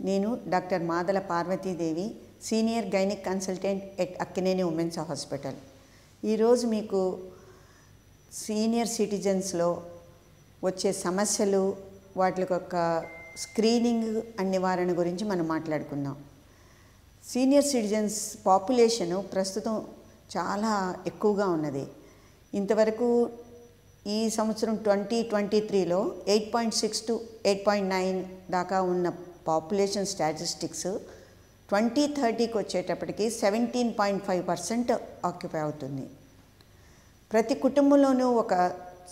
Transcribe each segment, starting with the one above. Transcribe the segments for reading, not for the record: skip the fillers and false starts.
నేను doctor Madala Parvathidevi, senior gynaec consultant at Akkineni women's hospital. ఈరోజు మీకు సీనియర్ సిటిజన్స్లో వచ్చే సమస్యలు, వాటి యొక్క స్క్రీనింగ్ అండ్ నివారణ గురించి మనం మాట్లాడుకుందాం. సీనియర్ సిటిజన్స్ పాపులేషను ప్రస్తుతం చాలా ఎక్కువగా ఉన్నది. ఇంతవరకు ఈ సంవత్సరం 2023లో 8.6 to 8.9 దాకా ఉన్న పాపులేషన్ స్టాటిస్టిక్స్ 2030కి వచ్చేటప్పటికి 17.5% ఆక్యుపై అవుతుంది. ప్రతి కుటుంబంలోనూ ఒక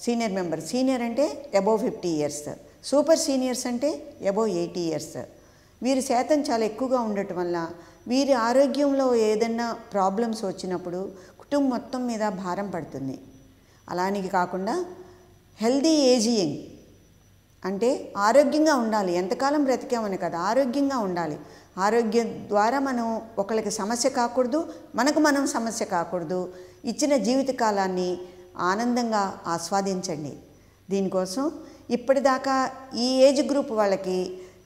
సీనియర్ మెంబర్, సీనియర్ అంటే అబోవ్ 50 years, సూపర్ సీనియర్స్ అంటే అబోవ్ 80 years. వీరి శాతం చాలా ఎక్కువగా ఉండటం వల్ల వీరి ఆరోగ్యంలో ఏదైనా ప్రాబ్లమ్స్ వచ్చినప్పుడు కుటుంబం మొత్తం మీద భారం పడుతుంది. అలానే కాకుండా హెల్దీ ఏజింగ్ అంటే ఆరోగ్యంగా ఉండాలి. ఎంతకాలం బ్రతికామని కదా, ఆరోగ్యంగా ఉండాలి. ఆరోగ్యం ద్వారా మనం ఒకరికి సమస్య కాకూడదు, మనకు మనం సమస్య కాకూడదు. ఇచ్చిన జీవితకాలాన్ని ఆనందంగా ఆస్వాదించండి. దీనికోసం ఇప్పటిదాకా ఈ ఏజ్ గ్రూప్ వాళ్ళకి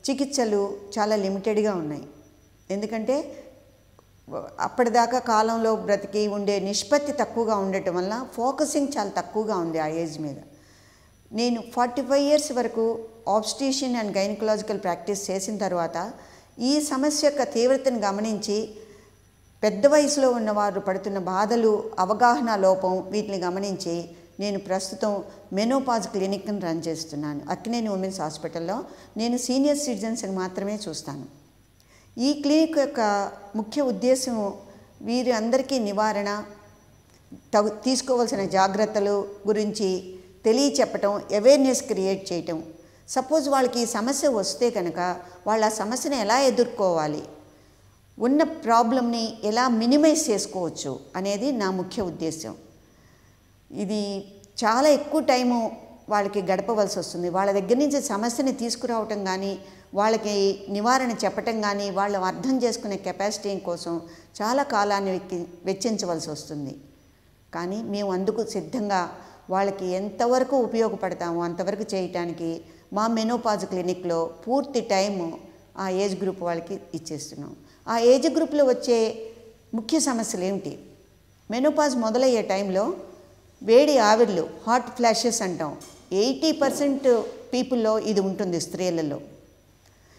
చికిత్సలు చాలా లిమిటెడ్గా ఉన్నాయి. ఎందుకంటే అప్పటిదాకా కాలంలో బ్రతికి ఉండే నిష్పత్తి తక్కువగా ఉండటం వల్ల ఫోకసింగ్ చాలా తక్కువగా ఉంది ఆ ఏజ్ మీద. నేను 45 years వరకు ఆబ్స్టిషియన్ అండ్ గైనకలాజికల్ ప్రాక్టీస్ చేసిన తర్వాత ఈ సమస్య యొక్క తీవ్రతను గమనించి పెద్ద వయసులో ఉన్నవారు పడుతున్న బాధలు, అవగాహన లోపం, వీటిని గమనించి నేను ప్రస్తుతం మెనోపాజ్ క్లినిక్ని రన్ చేస్తున్నాను. అక్కినేని ఉమెన్స్ హాస్పిటల్లో నేను సీనియర్ సిటిజన్స్ని మాత్రమే చూస్తాను. ఈ క్లినిక్ యొక్క ముఖ్య ఉద్దేశం వీరి అందరికీ నివారణ, తీసుకోవాల్సిన జాగ్రత్తలు గురించి తెలియచెప్పటం, అవేర్నెస్ క్రియేట్ చేయటం. సపోజ్ వాళ్ళకి ఈ సమస్య వస్తే కనుక వాళ్ళ ఆ సమస్యను ఎలా ఎదుర్కోవాలి, ఉన్న ప్రాబ్లమ్ని ఎలా మినిమైజ్ చేసుకోవచ్చు అనేది నా ముఖ్య ఉద్దేశం. ఇది చాలా ఎక్కువ టైము వాళ్ళకి గడపవలసి వస్తుంది. వాళ్ళ దగ్గర నుంచి సమస్యని తీసుకురావటం కానీ, వాళ్ళకి నివారణ చెప్పటం కానీ, వాళ్ళు అర్థం చేసుకునే కెపాసిటీ కోసం చాలా కాలాన్ని వెచ్చించవలసి వస్తుంది. కానీ మేము అందుకు సిద్ధంగా వాళ్ళకి ఎంతవరకు ఉపయోగపడతామో అంతవరకు చేయటానికి మా మెనోపాజ్ క్లినిక్లో పూర్తి టైము ఆ ఏజ్ గ్రూప్ వాళ్ళకి ఇచ్చేస్తున్నాం. ఆ ఏజ్ గ్రూప్లో వచ్చే ముఖ్య సమస్యలు ఏమిటి? మెనోపాజ్ మొదలయ్యే టైంలో వేడి ఆవిర్లు, హాట్ ఫ్లాషెస్ అంటాం. 80% పీపుల్లో ఇది ఉంటుంది స్త్రీలలో.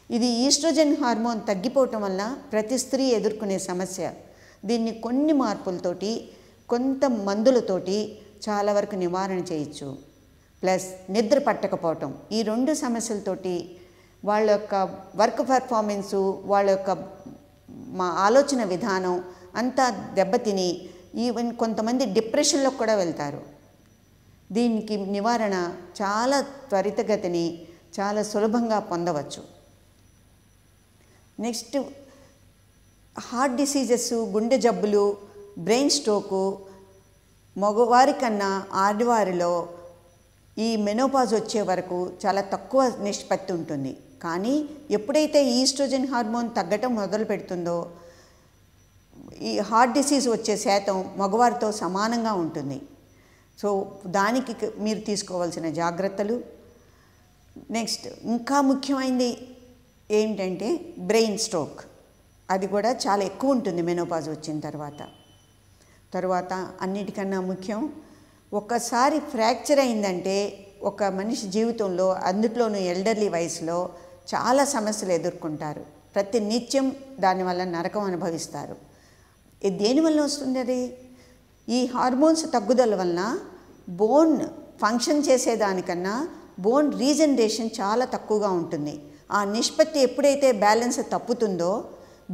ఇది ఈస్ట్రోజన్ హార్మోన్ తగ్గిపోవటం వల్ల ప్రతి స్త్రీ ఎదుర్కొనే సమస్య. దీన్ని కొన్ని మార్పులతోటి, కొంత మందులతోటి చాలా వరకు నివారణ చేయొచ్చు. ప్లస్ నిద్ర పట్టకపోవటం, ఈ 2 సమస్యలతోటి వాళ్ళ యొక్క వర్క్ పర్ఫార్మెన్సు, వాళ్ళ యొక్క ఆలోచన విధానం అంతా దెబ్బతిని ఈవెన్ కొంతమంది డిప్రెషన్లోకి కూడా వెళ్తారు. దీనికి నివారణ చాలా త్వరితగతిని, చాలా సులభంగా పొందవచ్చు. నెక్స్ట్, హార్ట్ డిసీజెస్, గుండె జబ్బులు, బ్రెయిన్ స్ట్రోకు మగవారి కన్నా ఆడవారిలో ఈ మెనోపాజ్ వచ్చే వరకు చాలా తక్కువ నిష్పత్తి ఉంటుంది. కానీ ఎప్పుడైతే ఈస్ట్రోజన్ హార్మోన్ తగ్గటం మొదలు పెడుతుందో ఈ హార్ట్ డిసీజ్ వచ్చే శాతం మగవారితో సమానంగా ఉంటుంది. సో దానికి మీరు తీసుకోవాల్సిన జాగ్రత్తలు. నెక్స్ట్, ఇంకా ముఖ్యమైనది ఏంటంటే బ్రెయిన్ స్ట్రోక్. అది కూడా చాలా ఎక్కువ ఉంటుంది మెనోపాజ్ వచ్చిన తర్వాత అన్నిటికన్నా ముఖ్యం, ఒక్కసారి ఫ్రాక్చర్ అయిందంటే ఒక మనిషి జీవితంలో, అందులోనూ ఎల్డర్లీ వయసులో చాలా సమస్యలు ఎదుర్కొంటారు. ప్రతి నిత్యం దానివల్ల నరకం అనుభవిస్తారు. దేనివల్ల వస్తుంది అది? ఈ హార్మోన్స్ తగ్గుదల వలన బోన్ ఫంక్షన్ చేసేదానికన్నా బోన్ రీజనరేషన్ చాలా తక్కువగా ఉంటుంది. ఆ నిష్పత్తి ఎప్పుడైతే బ్యాలెన్స్ తప్పుతుందో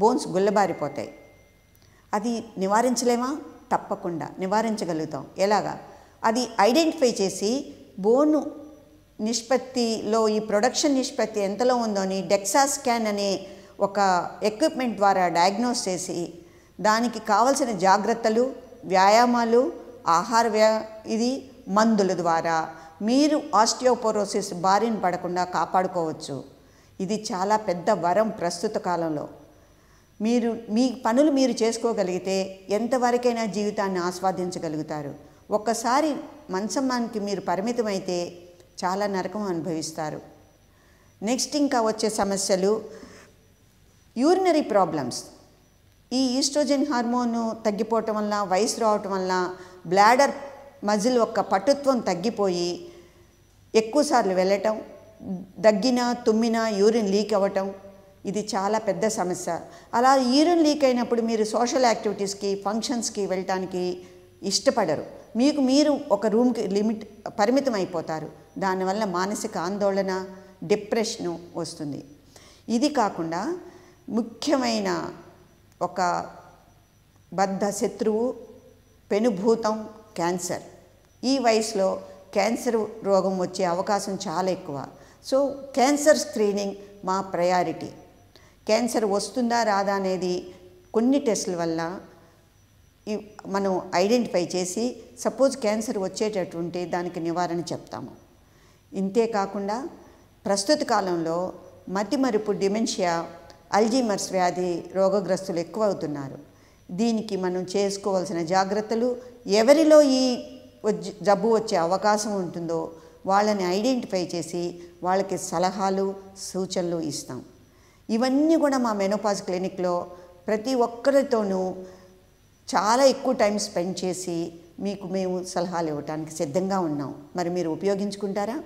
బోన్స్ గుల్లబారిపోతాయి. అది నివారించలేమా? తప్పకుండా నివారించగలుగుతాం. ఎలాగా? అది ఐడెంటిఫై చేసి బోను నిష్పత్తిలో ఈ ప్రొడక్షన్ నిష్పత్తి ఎంతలో ఉందో అని డెక్సా స్కాన్ అనే ఒక ఎక్విప్మెంట్ ద్వారా డయాగ్నోస్ చేసి దానికి కావలసిన జాగ్రత్తలు, వ్యాయామాలు, ఇది మందుల ద్వారా మీరు ఆస్టియోపోరోసిస్ బారిన పడకుండా కాపాడుకోవచ్చు. ఇది చాలా పెద్ద వరం ప్రస్తుత కాలంలో. మీరు మీ పనులు మీరు చేసుకోగలిగితే ఎంతవరకైనా జీవితాన్ని ఆస్వాదించగలుగుతారు. ఒక్కసారి మంచమానికి మీరు పరిమితమైతే చాలా నరకం అనుభవిస్తారు. నెక్స్ట్ ఇంకా వచ్చే సమస్యలు యూరినరీ ప్రాబ్లమ్స్, ఈ ఈస్ట్రోజన్ హార్మోను తగ్గిపోవటం వల్ల, వయసు రావటం వల్ల బ్లాడర్ మజిల్ యొక్క పటుత్వం తగ్గిపోయి ఎక్కువసార్లు వెళ్ళటం, దగ్గినా తుమ్మినా యూరిన్ లీక్ అవ్వటం, ఇది చాలా పెద్ద సమస్య. అలా యూరిన్ లీక్ అయినప్పుడు మీరు సోషల్ యాక్టివిటీస్కి, ఫంక్షన్స్కి వెళ్ళటానికి ఇష్టపడరు. మీకు మీరు ఒక రూమ్కి పరిమితం అయిపోతారు. దానివల్ల మానసిక ఆందోళన, డిప్రెషను వస్తుంది. ఇది కాకుండా ముఖ్యమైన ఒక బద్ధ శత్రువు, పెనుభూతం క్యాన్సర్. ఈ వయసులో క్యాన్సర్ రోగం వచ్చే అవకాశం చాలా ఎక్కువ. సో క్యాన్సర్ స్క్రీనింగ్ మా ప్రయారిటీ. క్యాన్సర్ వస్తుందా రాదా అనేది కొన్ని టెస్టుల వల్ల మనం ఐడెంటిఫై చేసి సపోజ్ క్యాన్సర్ వచ్చేటటువంటి దానికి నివారణ చెప్తాము. ఇంతేకాకుండా ప్రస్తుత కాలంలో మతిమరుపు, డిమెన్షియా, అల్జీమర్స్ వ్యాధి రోగగ్రస్తులు ఎక్కువ అవుతున్నారు. దీనికి మనం చేసుకోవాల్సిన జాగ్రత్తలు, ఎవరిలో ఈ జబ్బు వచ్చే అవకాశం ఉంటుందో వాళ్ళని ఐడెంటిఫై చేసి వాళ్ళకి సలహాలు, సూచనలు ఇస్తాం. ఇవన్నీ కూడా మా మెనోపాజ్ క్లినిక్లో ప్రతి ఒక్కరితోనూ చాలా ఎక్కువ టైం స్పెండ్ చేసి మీకు మేము సలహాలు ఇవ్వడానికి సిద్ధంగా ఉన్నాం. మరి మీరు ఉపయోగించుకుంటారా?